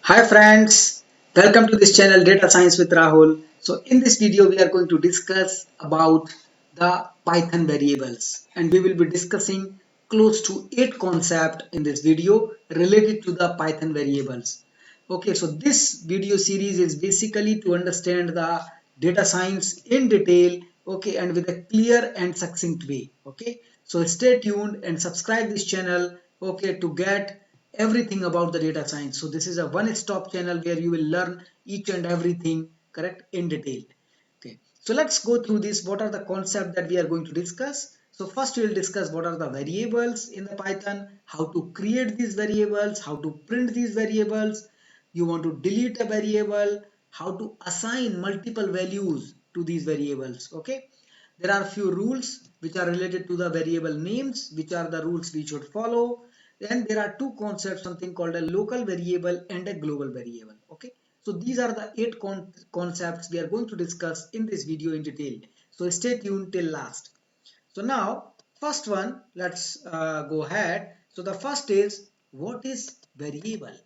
Hi friends, welcome to this channel Data Science with Rahul. So in this video we are going to discuss about the Python variables and we will be discussing close to 8 concepts in this video related to the Python variables. Okay, so this video series is basically to understand the data science in detail, okay, and with a clear and succinct way. Okay, so stay tuned and subscribe this channel, okay, to get everything about the data science. So this is a one-stop channel where you will learn each and everything, correct, in detail. Okay, so let's go through this. What are the concepts that we are going to discuss? So first we will discuss what are the variables in the Python, how to create these variables, how to print these variables. You want to delete a variable, how to assign multiple values to these variables. Okay, there are few rules which are related to the variable names, which are the rules we should follow. Then there are two concepts, something called a local variable and a global variable. Okay, so these are the 8 concepts we are going to discuss in this video in detail. So stay tuned till last. So now, first one, let's go ahead. So the first is, what is variable?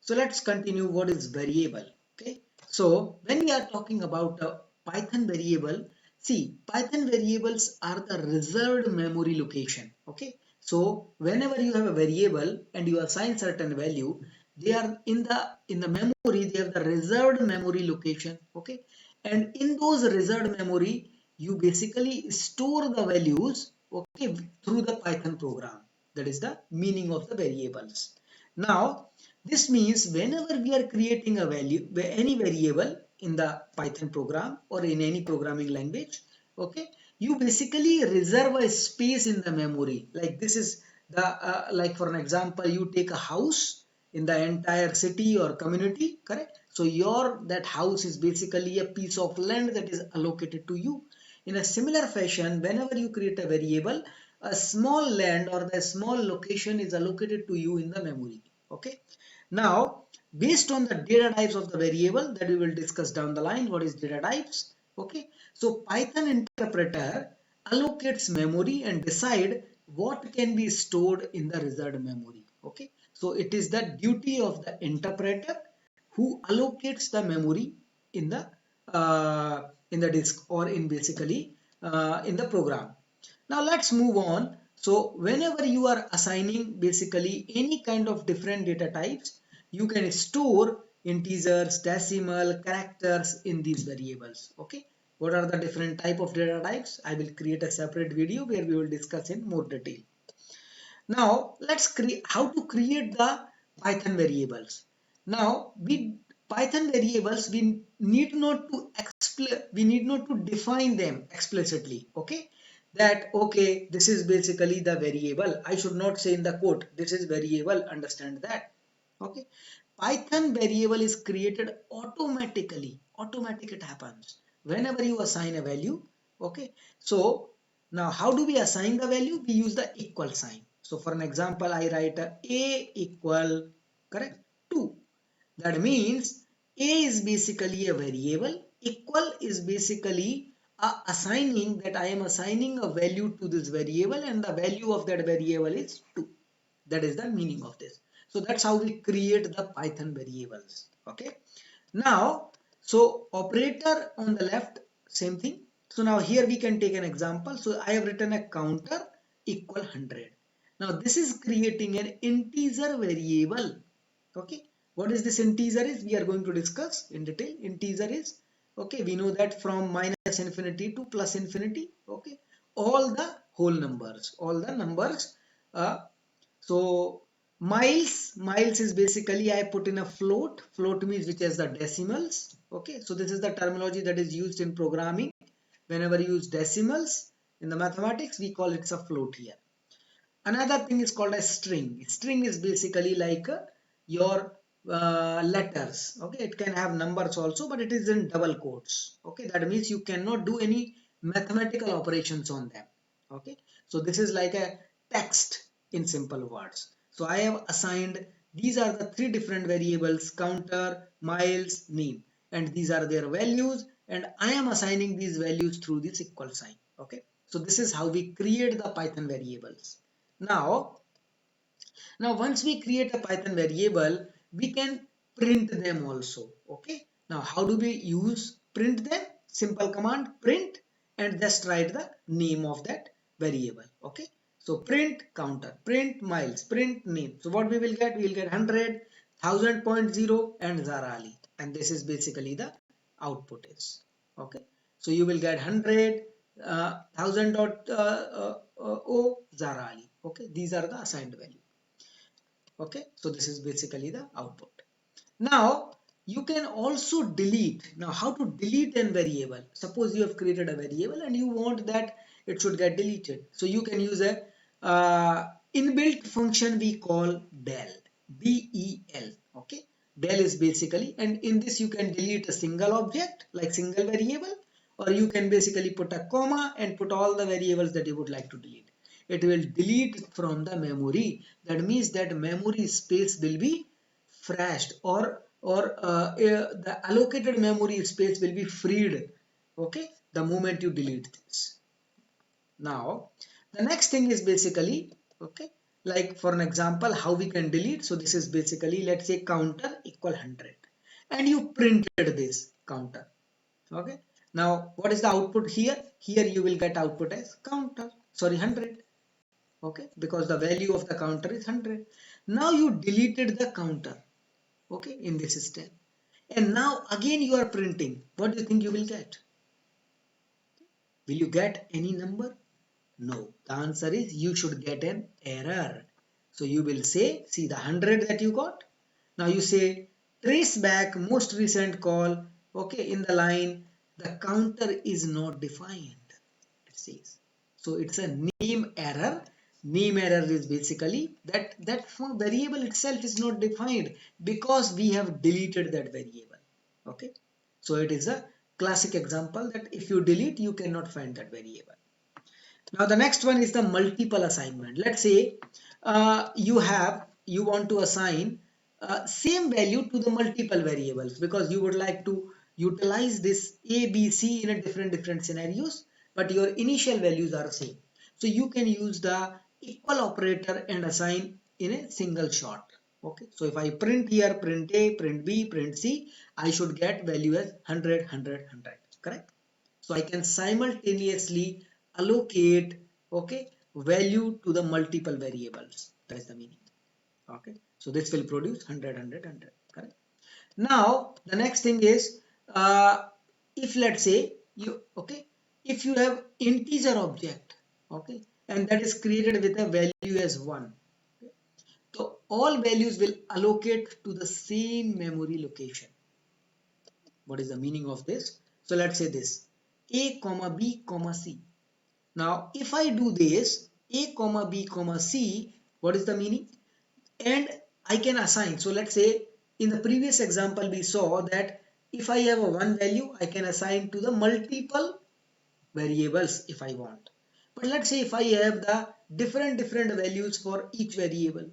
So let's continue what is variable. Okay. So when we are talking about a Python variable, see, Python variables are the reserved memory location. Okay. So whenever you have a variable and you assign certain value, they are in the memory, they have the reserved memory location. Okay. And in those reserved memory, you basically store the values, okay, through the Python program. That is the meaning of the variables. Now, this means whenever we are creating a value, any variable in the Python program or in any programming language, okay, you basically reserve a space in the memory. Like this is the, like for an example, you take a house in the entire city or community, correct? So that house is basically a piece of land that is allocated to you. In a similar fashion, whenever you create a variable, a small land or the small location is allocated to you in the memory. Okay. Now, based on the data types of the variable that we will discuss down the line, what is data types? Okay. So Python interpreter allocates memory and decide what can be stored in the reserved memory. Okay. So it is the duty of the interpreter who allocates the memory in the disk or in basically in the program. Now let's move on. So whenever you are assigning basically any kind of different data types, you can store integers, decimal, characters in these variables. Okay. What are the different type of data types? I will create a separate video where we will discuss in more detail. Now let's create how to create the Python variables. Now we Python variables we need not to define them explicitly. Okay, that okay, this is basically the variable. I should not say in the code this is variable. Understand that. Okay, Python variable is created automatically. Automatic it happens whenever you assign a value. Okay, so now how do we assign the value? We use the equal sign. So for an example, I write a equal, correct, 2. That means a is basically a variable, equal is basically assigning that I am assigning a value to this variable and the value of that variable is 2. That is the meaning of this. So that's how we create the Python variables. Okay. Now, so operator on the left, same thing. So now here we can take an example. So I have written a counter equal 100. Now this is creating an integer variable. Okay. What is this integer is? We are going to discuss in detail. Integer is, okay, we know that from minus infinity to plus infinity. Okay. All the numbers, uh, so miles is basically I put in a float. Float means which has the decimals. Okay, so this is the terminology that is used in programming. Whenever you use decimals in the mathematics, we call it a float here. Another thing is called a string. String is basically like your letters. Okay, it can have numbers also, but it is in double quotes. Okay, that means you cannot do any mathematical operations on them. Okay, so this is like a text in simple words. So I have assigned these are the 3 different variables: counter, miles, name, and these are their values. And I am assigning these values through this equal sign. Okay, so this is how we create the Python variables. Now, once we create a Python variable, we can print them also. Okay, now how do we use print them? Simple command print and just write the name of that variable. Okay, so print counter, print miles, print name. So what we will get? We will get 100, 1000.0 and Zarali, and this is basically the output is. Okay, so you will get 100, 1000.o Zarali. Okay, these are the assigned value. Okay, so this is basically the output. Now you can also delete. Now how to delete a variable? Suppose you have created a variable and you want that it should get deleted. So you can use a inbuilt function we call del, del. Okay, del is basically, and in this you can delete a single object like single variable, or you can basically put a comma and put all the variables that you would like to delete. It will delete from the memory. That means that memory space will be flashed, or the allocated memory space will be freed. Okay, the moment you delete this. Now the next thing is basically, okay, like for an example how we can delete. So this is basically, let's say counter equal 100 and you printed this counter. Okay, now what is the output here? Here you will get output as counter, sorry, 100. Okay, because the value of the counter is 100. Now you deleted the counter, okay, in this step, and now again you are printing. What do you think you will get? Will you get any number? No, the answer is you should get an error. So you will say, see the 100 that you got. Now you say trace back most recent call. Okay, in the line the counter is not defined, it says. So it's a name error. Name error is basically that variable itself is not defined because we have deleted that variable. Okay, so it is a classic example that if you delete you cannot find that variable. Now the next one is the multiple assignment. Let's say you want to assign same value to the multiple variables because you would like to utilize this A, B, C in a different scenarios, but your initial values are same. So you can use the equal operator and assign in a single shot. Okay, so if I print here, print A, print B, print C, I should get value as 100, 100, 100. Correct? So I can simultaneously allocate, okay, value to the multiple variables. That is the meaning. Okay, so this will produce 100, 100, 100. Correct? Now the next thing is, if let's say you, okay, if you have integer object, okay, and that is created with a value as 1, okay, so all values will allocate to the same memory location. What is the meaning of this? So let's say this a comma b comma c. Now if I do this a comma b comma c, what is the meaning? And I can assign. So let's say in the previous example we saw that if I have a one value I can assign to the multiple variables if I want. But let's say if I have the different values for each variable,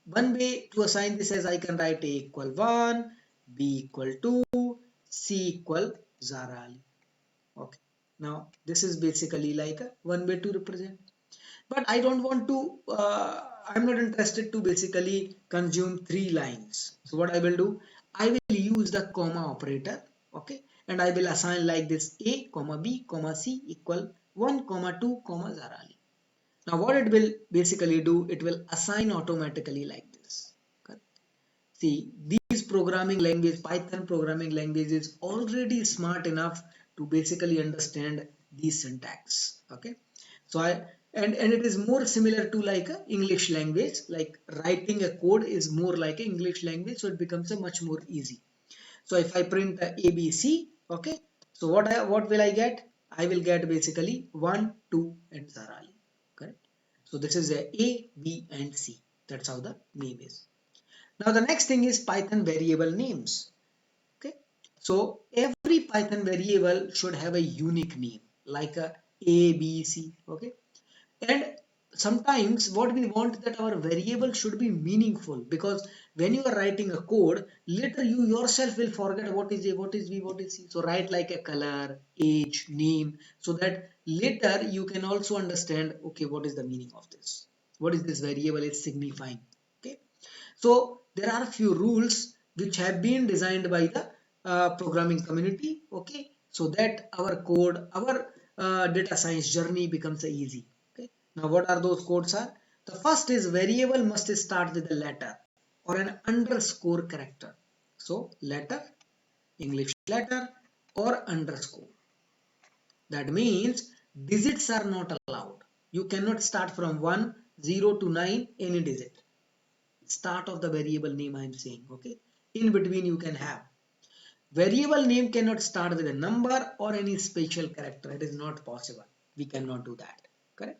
one way to assign this as I can write a equal 1, b equal 2, c equal Zarali. Okay, now this is basically like a one way to represent, but I don't want to, I'm not interested to basically consume three lines. So what I will do, I will use the comma operator, okay, and I will assign like this a comma b comma c equal 1 comma 2 comma Zarali. Now what it will basically do, it will assign automatically like this. Okay. See, these programming language, Python programming language is already smart enough to basically understand these syntax. Okay, so and it is more similar to like a English language. Like writing a code is more like a English language, so it becomes a much more easy. So if I print the ABC, okay, so what will I get? I will get basically 1, 2, and Zarali. Correct. So this is A, B, and C. That's how the name is. Now the next thing is Python variable names. Okay, so every Python variable should have a unique name like a B, C. Okay, and sometimes what we want that our variable should be meaningful, because when you are writing a code later you yourself will forget what is A, what is B, what is C. So write like a color, age, name, so that later you can also understand, okay, what is the meaning of this, what is this variable is signifying. Okay, so there are a few rules which have been designed by the programming community, okay, so that our code, our data science journey becomes easy. Okay, now what are those codes are? The first is variable must start with a letter or an underscore character. So letter, English letter, or underscore. That means digits are not allowed. You cannot start from 1, 0 to 9 any digit. Start of the variable name I am saying, okay. In between you can have. Variable name cannot start with a number or any special character. It is not possible. We cannot do that. Correct?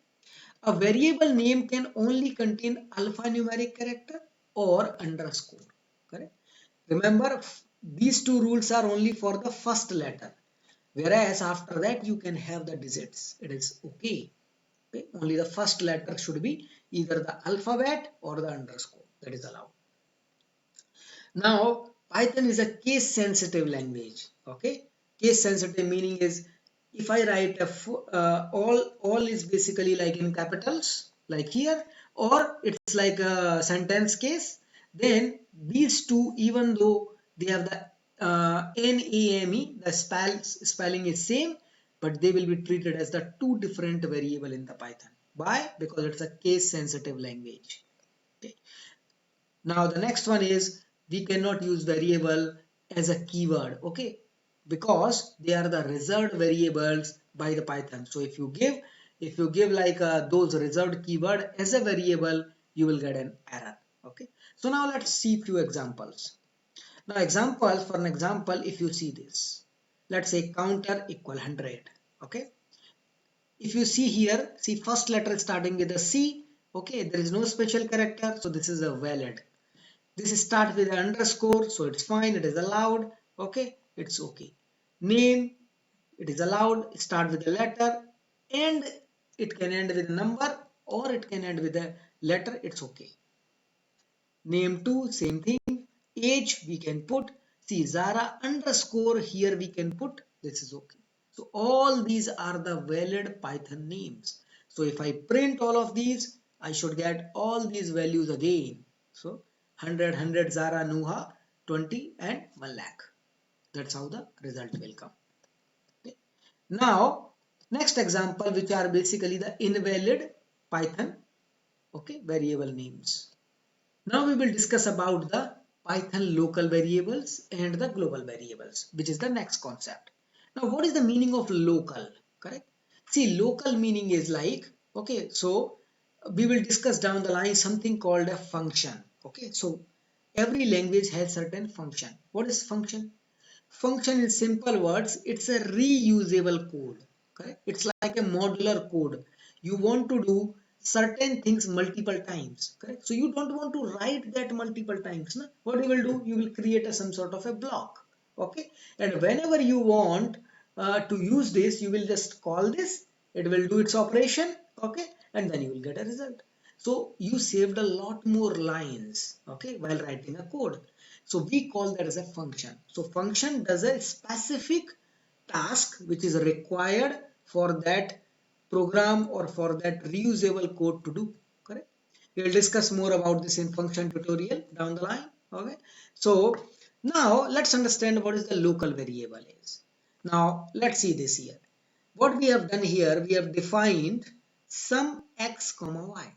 A variable name can only contain alphanumeric character or underscore. Correct? Remember, these two rules are only for the first letter. Whereas after that you can have the digits. It is okay. Okay? Only the first letter should be either the alphabet or the underscore. That is allowed. Now, Python is a case sensitive language. Okay, case sensitive meaning is if I write a all is basically like in capitals, like here, or it's like a sentence case. Then these two, even though they have the NAME, the spelling is same, but they will be treated as the two different variable in the Python. Why? Because it's a case sensitive language. Okay. Now the next one is we cannot use variable as a keyword, okay? Because they are the reserved variables by the Python. So if you give like those reserved keyword as a variable, you will get an error, okay? So now let's see few examples. Now for an example, if you see this, let's say counter equal 100, okay? If you see here, see first letter starting with a C, okay? There is no special character, so this is a valid. This start with an underscore, so it's fine, it is allowed, okay, it's okay. Name, it is allowed, start with a letter, and it can end with a number or it can end with a letter, it's okay. Name 2, same thing. Age, we can put, see Zara underscore, here we can put, this is okay. So all these are the valid Python names. So if I print all of these, I should get all these values again. So 100, Zara, Nuha, 20 and 1 lakh. That's how the result will come. Okay. Now, next example, which are basically the invalid Python, okay, variable names. Now we will discuss about the Python local variables and the global variables, which is the next concept. Now, what is the meaning of local? Correct? See, local meaning is like, okay, so we will discuss down the line something called a function. Okay, so every language has certain function. What is function? Function in simple words, it's a reusable code. Correct? It's like a modular code. You want to do certain things multiple times. Correct? So you don't want to write that multiple times. No? What you will do? You will create some sort of a block. Okay? And whenever you want to use this, you will just call this. It will do its operation. Okay? And then you will get a result. So you saved a lot more lines. Okay? While writing a code. So we call that as a function. So function does a specific task which is required for that program or for that reusable code to do. Correct? We will discuss more about this in function tutorial down the line. Okay. So now let's understand what is the local variable is. Now let's see this here. What we have done here, we have defined some x comma y.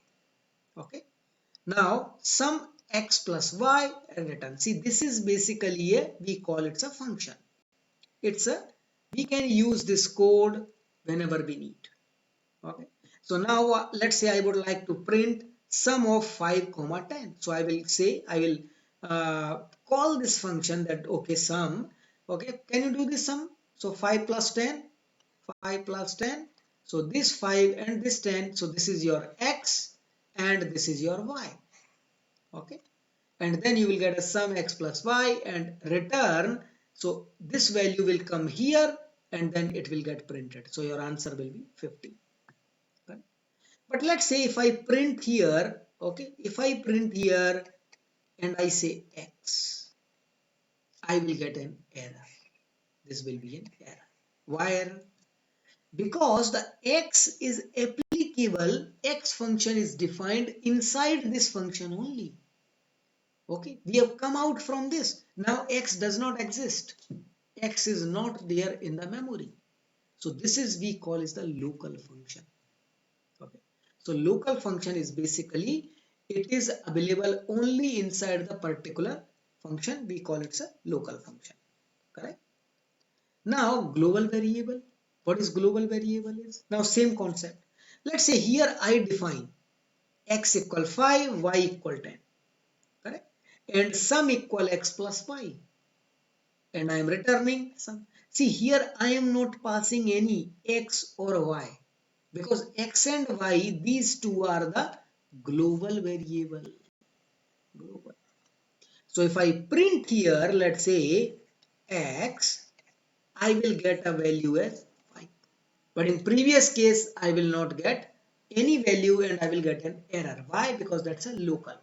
Okay. Now sum x plus y and return. See, this is basically we call it a function. We can use this code whenever we need. Okay. So now let's say I would like to print sum of 5 comma 10. So I will say I will call this function that okay sum. Okay, can you do this sum? So 5 plus 10, 5 plus 10. So this 5 and this 10. So this is your x and this is your y. Okay, and then you will get a sum x plus y and return. So this value will come here and then it will get printed. So your answer will be 50. Okay. But let's say if I print here, okay, if I print here and I say x, I will get an error. This will be an error. Why error? Because the x is applicable, x function is defined inside this function only. Okay, we have come out from this. Now x does not exist. X is not there in the memory. So this is we call is the local function. Okay. So local function is basically it is available only inside the particular function. We call it a local function. Correct. Now global variable. What is global variable is? Now same concept. Let's say here I define x equal 5, y equal 10. Correct. And sum equal x plus y. And I am returning sum. See here I am not passing any x or y because x and y these two are the global variable. Global. So if I print here let's say x, I will get a value as 5. But in previous case I will not get any value and I will get an error. Why? Because that's a local.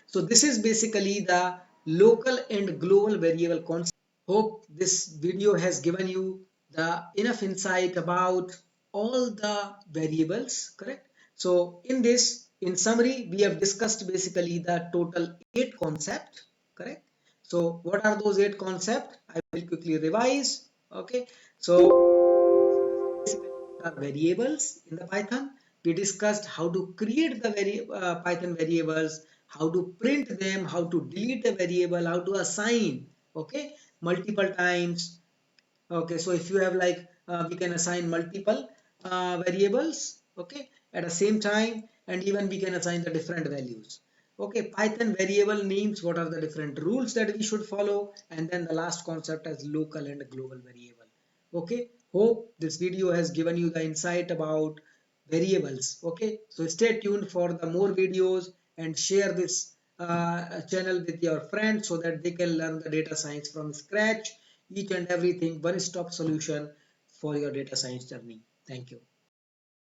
So this is basically the local and global variable concept. Hope this video has given you the enough insight about all the variables, correct? So in this, in summary, we have discussed basically the total 8 concepts, correct? So what are those 8 concepts? I will quickly revise, okay? So basically what are variables in the Python. We discussed how to create the Python variables, how to print them, how to delete the variable, how to assign, okay, multiple times. Okay, so if you have like we can assign multiple variables, okay, at the same time, and even we can assign the different values. Okay, Python variable names, what are the different rules that we should follow, and then the last concept as local and global variable. Okay, hope this video has given you the insight about variables. Okay, so stay tuned for the more videos and share this channel with your friends so that they can learn the data science from scratch, each and everything, one stop solution for your data science journey. Thank you.